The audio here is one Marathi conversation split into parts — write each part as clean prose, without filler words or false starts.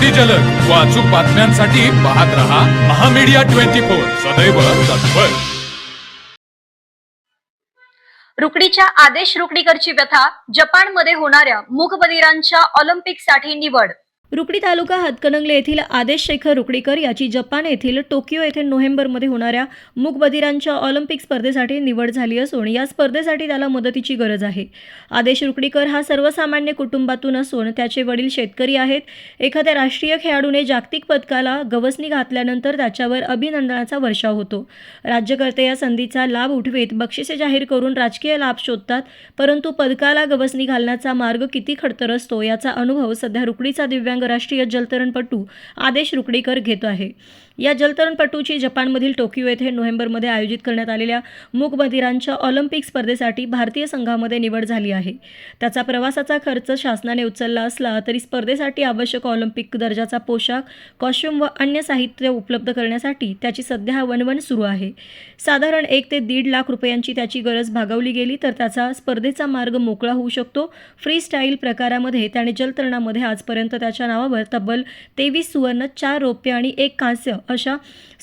अगदी जलद व अचूक बातम्यांसाठी पाहत रहा महामीडिया 24 सदैव तत्पर. रुकडीच्या आदेश रुकडीकरची व्यथा, जपानमध्ये होणाऱ्या मूकबधिरांच्या ऑलिम्पिकसाठी निवड. रुकडी तालुका हातकणंगले येथील आदेश शेखर रुकडीकर याची जपान येथील टोकियो येथे नोव्हेंबरमध्ये होणाऱ्या मूकबधिरांच्या ऑलिम्पिक स्पर्धेसाठी निवड झाली असून या स्पर्धेसाठी त्याला मदतीची गरज आहे. आदेश रुकडीकर हा सर्वसामान्य कुटुंबातून असून त्याचे वडील शेतकरी आहेत. एखाद्या राष्ट्रीय खेळाडूने जागतिक पदकाला गवसणी घातल्यानंतर त्याच्यावर अभिनंदनाचा वर्षाव होतो. राज्यकर्ते या संधीचा लाभ उठवीत बक्षिसे जाहीर करून राजकीय लाभ शोधतात, परंतु पदकाला गवसणी घालण्याचा मार्ग किती खडतर असतो याचा अनुभव सध्या रुकडीचा दिव्यांग राष्ट्रीय जलतरणपटू आदेश रुकडीकर घेत आहे. या जलतरणपटूची जपानमधील टोकियो येथे नोव्हेंबरमध्ये आयोजित करण्यात आलेल्या मूकबधिरांच्या ऑलिम्पिक स्पर्धेसाठी भारतीय संघामध्ये निवड झाली आहे. त्याचा प्रवासाचा खर्च शासनाने उचलला असला तरी स्पर्धेसाठी आवश्यक ऑलिम्पिक दर्जाचा पोशाख, कॉस्ट्यूम व अन्य साहित्य उपलब्ध करण्यासाठी त्याची सध्या वणवण सुरू आहे. साधारण 1 ते 1.5 लाख रुपयांची त्याची गरज भागवली गेली तर त्याचा स्पर्धेचा मार्ग मोकळा होऊ शकतो. फ्री स्टाईल प्रकारामध्ये त्याने जलतरणामध्ये आजपर्यंत त्याच्या नावावर तब्बल 23 सुवर्ण, 4 रौप्य आणि 1 कांस्य अशा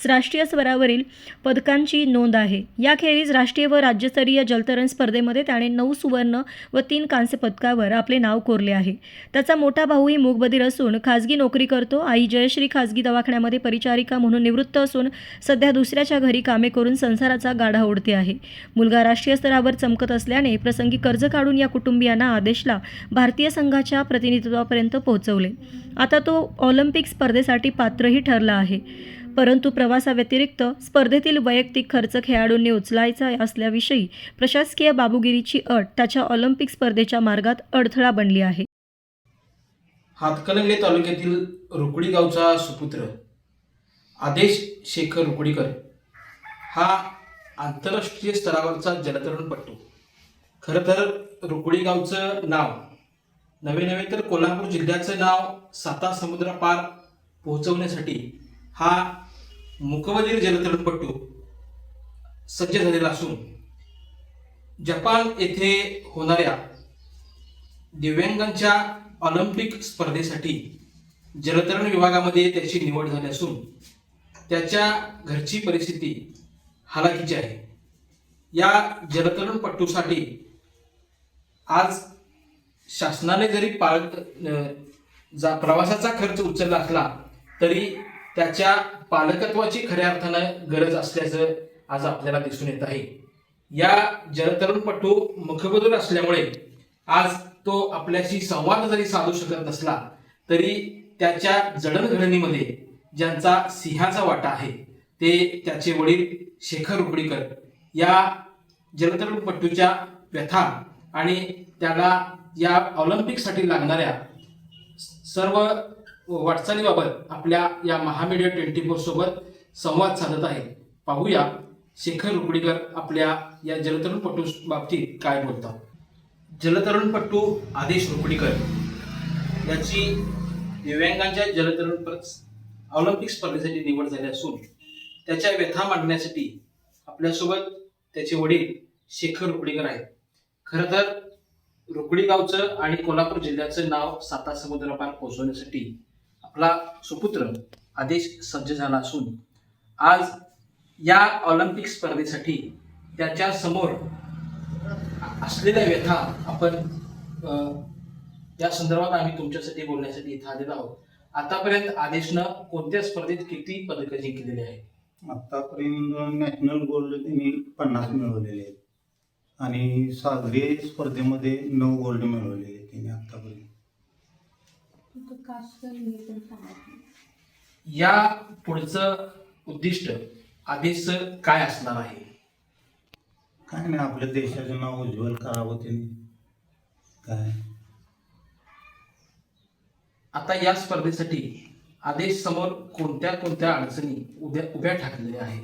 राष्ट्रीय स्तरावरील पदकांची नोंद आहे. याखेरीज राष्ट्रीय व राज्यस्तरीय जलतरण स्पर्धेमध्ये त्याने 9 सुवर्ण व 3 कांस्य पदकावर आपले नाव कोरले आहे. त्याचा मोठा भाऊही मूकबधीर असून खाजगी नोकरी करतो. आई जयश्री खाजगी दवाखान्यामध्ये परिचारिका म्हणून निवृत्त असून सध्या दुसऱ्याच्या घरी कामे करून संसाराचा गाडा ओढते आहे. मुलगा राष्ट्रीय स्तरावर चमकत असल्याने प्रसंगी कर्ज काढून या कुटुंबियांना आदेशला भारतीय संघाच्या प्रतिनिधित्वापर्यंत पोहोचवले. आता तो ऑलिम्पिक स्पर्धेसाठी पात्रही ठरला आहे, परंतु प्रवासाव्यतिरिक्त स्पर्धेतील वैयक्तिक खर्च खेळाडूंनी उचलायचा असल्याविषयी प्रशासकीय बाबूगिरीची अट त्याच्या ऑलिम्पिक स्पर्धेच्या मार्गात अडथळा बनली आहे. हातकणंगले तालुक्यातील रुकडी गावचा सुपुत्र आदेश शेखर रुकडीकर हा आंतरराष्ट्रीय स्तरावरचा जलतरणपटू. खरं तर रुकडी गावचं नाव नवे तर कोल्हापूर जिल्ह्याचं नाव 7 समुद्र पार पोहोचवण्यासाठी हा मूकबधीर जलतरणपटू सज्ज झालेला असून जपान येथे होणाऱ्या दिव्यांगांच्या ऑलिम्पिक स्पर्धेसाठी जलतरण विभागामध्ये त्याची निवड झाली असून त्याच्या घरची परिस्थिती हालाकीची आहे. या जलतरणपटूसाठी आज शासनाने जरी प्रवासाचा खर्च उचलला असला तरी त्याच्या पालकत्वाची खऱ्या अर्थानं गरज असल्याचं आज आपल्याला दिसून येत आहे. या जलतरणपटू मुखबधीर असल्यामुळे आज तो आपल्याशी संवाद जरी साधू शकत नसला तरी त्याच्या जडणघडणीमध्ये ज्यांचा सिंहाचा वाटा आहे ते त्याचे वडील शेखर रुकडीकर या जलतरणपटूच्या व्यथा आणि त्याला या ऑलिम्पिकसाठी लागणाऱ्या सर्व वाटचालीबाबत आपल्या या महामीडिया 24 सोबत संवाद साधत आहे. पाहूया शेखर रुकडीकर आपल्या या जलतरणपटू बाबतीत काय बोलतात. जलतरणपटू आदेश रुकडीकर याची दिव्यांगांच्या जलतरण ऑलिम्पिक स्पर्धेसाठी निवड झाली असून त्याच्या व्यथा मांडण्यासाठी आपल्यासोबत त्याचे वडील शेखर रुकडीकर आहेत. खरं तर रुकडी गावचं आणि कोल्हापूर जिल्ह्याचं नाव 7 समुद्र पार पोहोचवण्यासाठी आपला सुपुत्र आदेश सज्ज झाला असून आज या ऑलिम्पिक स्पर्धेसाठी त्याच्या समोर असलेल्या व्यथा आपण या संदर्भात आम्ही तुमच्यासाठी बोलण्यासाठी इथं आलेलो आहोत. आतापर्यंत आदेशनं कोणत्या स्पर्धेत किती पदकं जिंकलेली आहेत? आतापर्यंत नॅशनल गोल्ड त्यांनी 50 मिळवलेले आहेत आणि सागरी स्पर्धेमध्ये 9 गोल्ड मिळवलेले आहेत त्यांनी आतापर्यंत. या पुढचं उद्दिष्ट आदेशचं काय असणार आहे? काय नाही, आपल्या देशाचं नाव उज्ज्वल करावं त्यांनी. काय आता या स्पर्धेसाठी आदेश समोर कोणत्या अडचणी उभ्या ठाकलेल्या आहे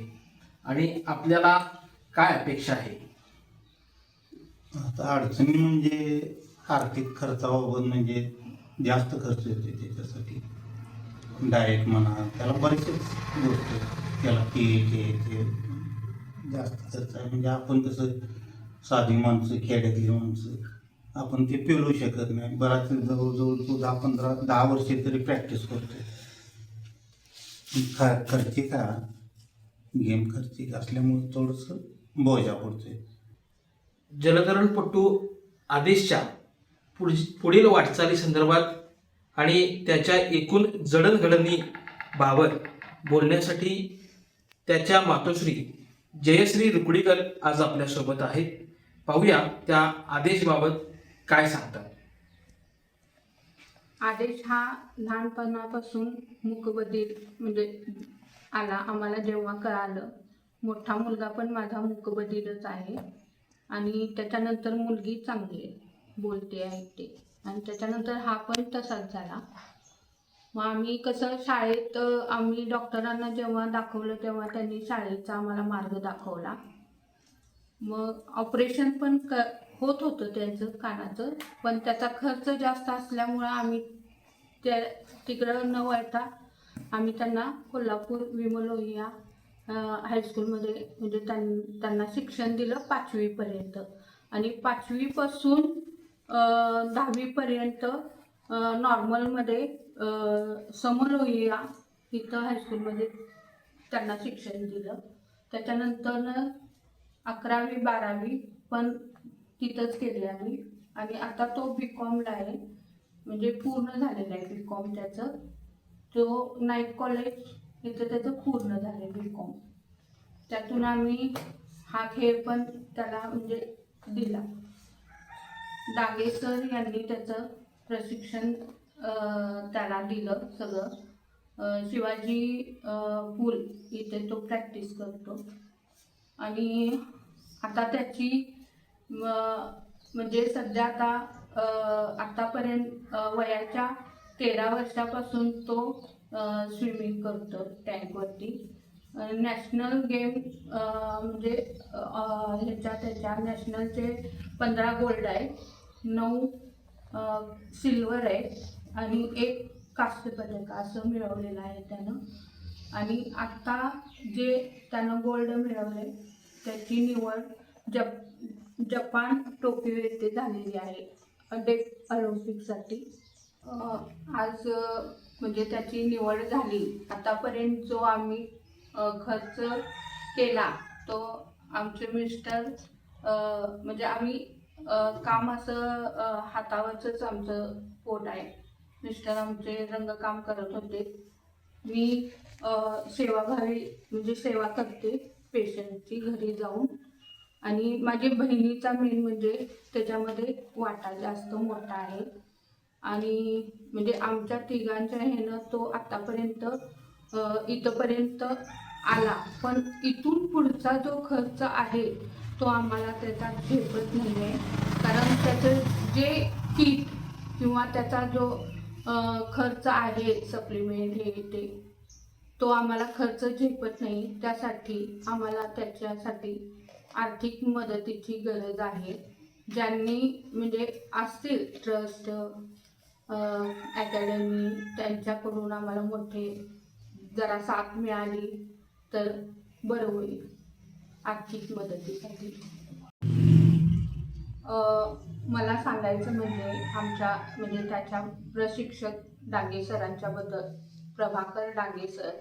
आणि आपल्याला काय अपेक्षा आहे? आता अडचणी म्हणजे आर्थिक खर्चाबाबत म्हणजे जास्त खर्च येते त्याच्यासाठी. डाएट म्हणा, त्याला बरेचसेच गोष्टी, त्याला ते जास्त खर्च आहे. म्हणजे आपण कसं साधी माणसं, खेड्यातली माणसं आपण ते पेलू शकत नाही. बराच जवळजवळ तो 10 वर्षे तरी प्रॅक्टिस करतो. खर्चिक गेम खर्चिक असल्यामुळे थोडंसं बोजा पडतोय. जलतरणपटू आदेशच्या पुढील वाटचाली संदर्भात आणि त्याच्या एकूण जडणघडणी बाबत बोलण्यासाठी त्याच्या मातोश्री जयश्री रुकडीकर आज आपल्यासोबत आहेत. पाहूया त्या आदेशबाबत काय सांगतात. आदेश हा लहानपणापासून मूकबधीर म्हणजे आला. आम्हाला जेव्हा कळालं, मोठा मुलगा पण माझा मूकबधीरच आहे आणि त्याच्यानंतर मुलगी चांगली आहे, बोलते, ऐकते आणि त्याच्यानंतर हा पण तसाच झाला. मग आम्ही कसं शाळेत आम्ही डॉक्टरांना जेव्हा दाखवलं तेव्हा त्यांनी शाळेचा आम्हाला मार्ग दाखवला. मग ऑपरेशन पण होत होतं त्यांचं कानाचं, पण त्याचा खर्च जास्त असल्यामुळं आम्ही तिकडं न वळता आम्ही त्यांना कोल्हापूर विमल लोहिया हायस्कूलमध्ये म्हणजे त्यांना शिक्षण दिलं 5वीपर्यंत आणि 5वीपासून 10वीपर्यंत नॉर्मलमध्ये समलोहिया इथं हायस्कूलमध्ये त्यांना शिक्षण दिलं. त्याच्यानंतर 11वी 12वी पण तिथंच केली आम्ही आणि आता तो BComला आहे, म्हणजे पूर्ण झालेला आहे BCom त्याचं. तो नाईट कॉलेज इथं त्याचं पूर्ण झालं BCom. त्यातून आम्ही हा खेळ पण त्याला म्हणजे दिला. डागे सर यांनी त्याचं प्रशिक्षण त्याला दिलं सगळं. शिवाजी पूल इथे तो प्रॅक्टिस करतो आणि आता त्याची म्हणजे सध्या आतापर्यंत वयाच्या 13 वर्षापासून तो स्विमिंग करतो टँकवरती. नॅशनल गेम म्हणजे त्याच्या नॅशनलचे 15 गोल्ड आहे, 9 सिल्वर आहे आणि 1 कांस्य पदक असं मिळवलेलं आहे त्यानं. आणि आत्ता जे त्यानं गोल्ड मिळवले त्याची निवड जपान टोकियो येथे झालेली आहे डेफ ऑलिम्पिकसाठी. आज म्हणजे त्याची निवड झाली. आतापर्यंत जो आम्ही खर्च केला तो आमचे मिस्टर म्हणजे आम्ही काम असं हातावरचंच आमचं पोट आहे. मिस्टर आमचे रंगकाम करत होते. मी सेवाभावी म्हणजे सेवा करते पेशंटची घरी जाऊन. आणि माझी बहिणीचा मेन म्हणजे त्याच्यामध्ये वाटा जास्त मोठा आहे आणि म्हणजे आमच्या तिघांच्या ह्यानं तो आत्तापर्यंत इथंपर्यंत आला. पण इथून पुढचा जो खर्च आहे तो आम्हाला त्याचा झेपत नाही आहे, कारण त्याचं जे किट किंवा त्याचा जो खर्च आहे सप्लिमेंट हे ते तो आम्हाला खर्च झेपत नाही. त्यासाठी आम्हाला त्याच्यासाठी आर्थिक मदतीची गरज आहे. ज्यांनी म्हणजे असतील ट्रस्ट अकॅडमी त्यांच्याकडून आम्हाला मोठे जरा साथ मिळाली तर बरं होईल आर्थिक मदतीसाठी. मला सांगायचं म्हणजे आमच्या म्हणजे त्याच्या प्रशिक्षक डांगे सरांच्याबद्दल, प्रभाकर डांगे सर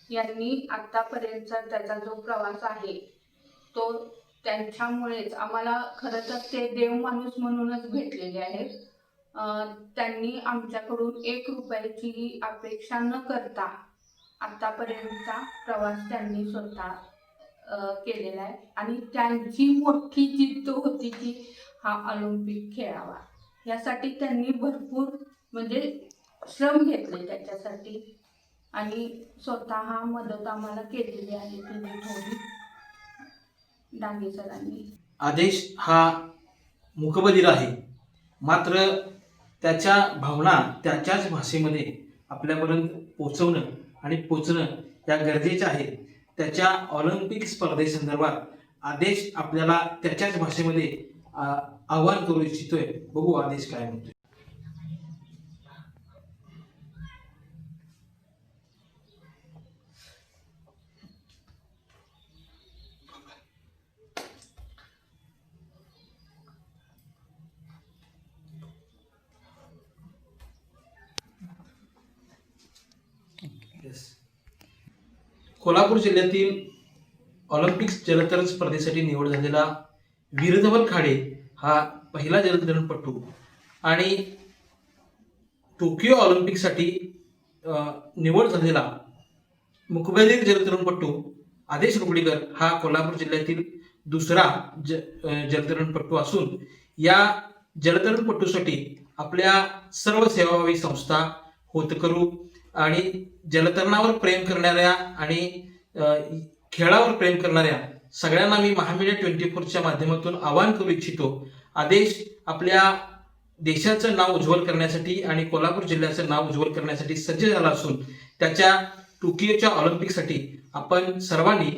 यांनी आत्तापर्यंतचा त्याचा जो प्रवास आहे तो त्यांच्यामुळेच आम्हाला खरं तर ते देव माणूस म्हणूनच भेटलेले आहेत. त्यांनी आमच्याकडून 1 रुपयाचीही अपेक्षा न करता आत्तापर्यंतचा प्रवास त्यांनी स्वतः केलेला आहे आणि त्यांची मोठी जिद्द होती की हा ऑलिम्पिक खेळावा. यासाठी त्यांनी भरपूर म्हणजे श्रम घेतले त्याच्यासाठी आणि स्वतः मदत आम्हाला केलेली आहे त्यांनी थोडी डांगे सरांनी. आदेश हा मूकबधीर आहे, मात्र त्याच्या भावना त्याच्याच भाषेमध्ये आपल्यापर्यंत पोचणं या गरजेचं आहे. त्याच्या ऑलिम्पिक स्पर्धेसंदर्भात आदेश आपल्याला त्याच्याच भाषेमध्ये आवाहन करू इच्छितोय. बघू आदेश काय म्हणतोय. कोल्हापूर जिल्ह्यातील ऑलिम्पिक्स जलतरण स्पर्धेसाठी निवड झालेला वीरधवल खाडे हा पहिला जलतरणपटू आणि टोकियो ऑलिम्पिकसाठी निवड झालेला मुकबधीर जलतरणपटू आदेश रुकडीकर हा कोल्हापूर जिल्ह्यातील दुसरा जलतरणपटू असून या जलतरणपटूसाठी आपल्या सर्व सेवाभावी संस्था, होतकरू आणि जलतरणावर प्रेम करणाऱ्या आणि खेळावर प्रेम करणाऱ्या सगळ्यांना मी महामीडिया 24च्या माध्यमातून आवाहन करू इच्छितो. आदेश आपल्या देशाचं नाव उज्ज्वल करण्यासाठी आणि कोल्हापूर जिल्ह्याचं नाव उज्ज्वल करण्यासाठी सज्ज झाला असून त्याच्या टोकियोच्या ऑलिम्पिकसाठी आपण सर्वांनी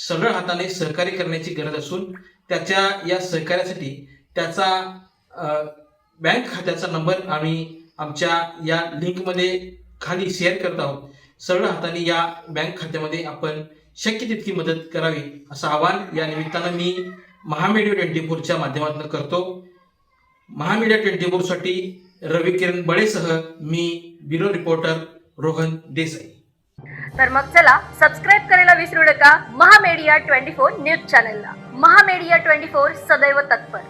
सरळ हाताने सहकार्य करण्याची गरज असून त्याच्या या सहकार्यासाठी त्याचा बँक खात्याचा नंबर आम्ही आमच्या या लिंकमध्ये खाली शेअर करत आहोत. सरळ हाताने या बँक खात्यामध्ये आपण शक्य तितकी मदत करावी असं आवाहन या निमित्तानं मी महामीडिया 24च्या माध्यमातून करतो. महामीडिया 24साठी रवी किरण बळेसह मी ब्युरो रिपोर्टर रोहन देसाई. तर मग चला सबस्क्राईब करायला विसरू नका महामेडिया 24 न्यूज चॅनलला. महामेडिया 24 सदैव तत्पर.